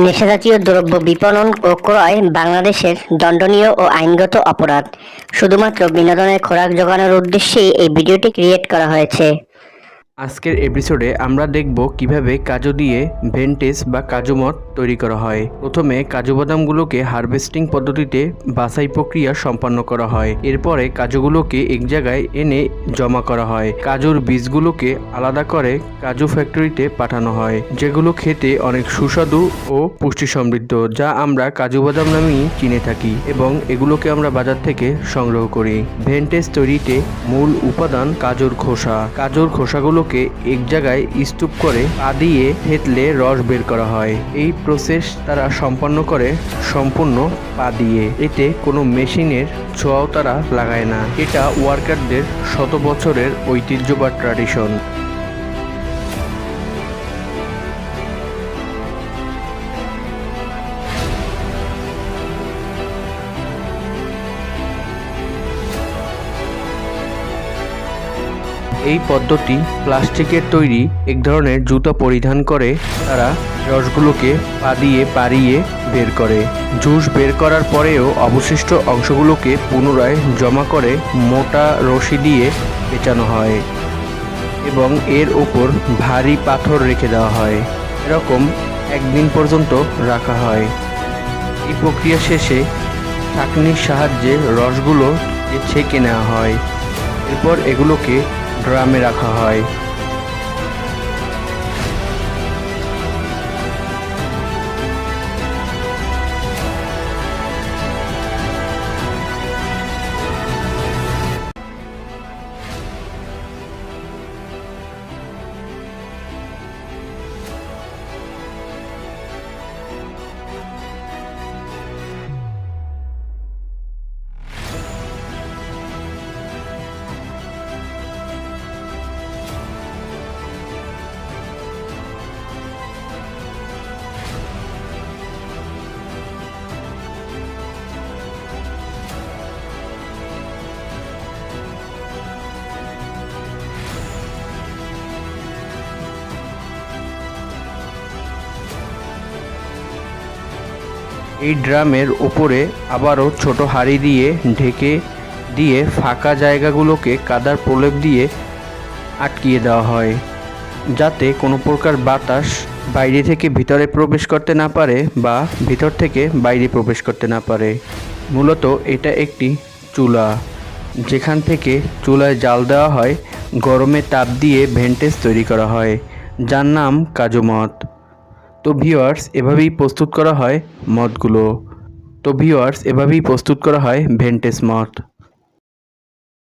নেশাজাতীয় দ্রব্য বিপণন ও ক্রয় বাংলাদেশের দণ্ডনীয় ও আইনগত অপরাধ। শুধুমাত্র বিনোদনের খোরাক জোগানোর উদ্দেশ্যেই এই ভিডিওটি ক্রিয়েট করা হয়েছে। আজকের এপিসোডে আমরা দেখব কিভাবে কাজু দিয়ে ভেন্টেজ বা কাজু মদ তৈরি করা হয়। প্রথমে কাজু বাদামগুলোকে হারভেস্টিং পদ্ধতিতে বাছাই প্রক্রিয়া সম্পন্ন করা হয়। এরপরে কাজুগুলোকে এক জায়গায় এনে জমা করা হয়। কাজুর বীজগুলোকে আলাদা করে কাজু ফ্যাক্টরিতে পাঠানো হয়, যেগুলো খেতে অনেক সুস্বাদু ও পুষ্টি সমৃদ্ধ, যা আমরা কাজু বাদাম নামেই চিনে থাকি এবং এগুলোকে আমরা বাজার থেকে সংগ্রহ করি। ভেন্টেজ তৈরিতে মূল উপাদান কাজুর খোসা। কাজুর খোসাগুলোকে এক জায়গায় স্তূপ করে পা দিয়ে থেতলে রস বের করা হয়। এই প্রসেস তারা সম্পন্ন করে সম্পূর্ণ পা দিয়ে। এতে কোনো মেশিনের ছোঁয়াও তারা লাগায় না। এটা ওয়ার্কারদের শত বছরের ঐতিহ্য বা ট্র্যাডিশন। এই পদ্ধতি প্লাস্টিকের তৈরি এক ধরনের জুতা পরিধান করে তারা রসগুলোকে পা দিয়ে পাড়িয়ে বের করে। জুস বের করার পরেও অবশিষ্ট অংশগুলোকে পুনরায় জমা করে মোটা রশি দিয়ে পেঁচানো হয় এবং এর ওপর ভারী পাথর রেখে দেওয়া হয়। এরকম একদিন পর্যন্ত রাখা হয়। এই প্রক্রিয়া শেষে ছাঁকনির সাহায্যে রসগুলো ছেঁকে নেওয়া হয়। এরপর এগুলোকে ড্রামে রাখা হয়। এই ড্রামের উপরে আবারও ছোট হাঁড়ি দিয়ে ঢেকে দিয়ে ফাঁকা জায়গাগুলোকে কাদার প্রলেপ দিয়ে আটকিয়ে দেওয়া হয়, যাতে কোনো প্রকার বাতাস বাইরে থেকে ভিতরে প্রবেশ করতে না পারে বা ভিতর থেকে বাইরে প্রবেশ করতে না পারে। মূলত এটা একটি চুলা, যেখান থেকে চুলায় জাল দেওয়া হয়। গরমে তাপ দিয়ে ভেন্টেজ তৈরি করা হয়, যার নাম কাজু মদ। তো ভিউয়ার্স, এভাবেই প্রস্তুত করা হয় ভেন্টেজ মদ।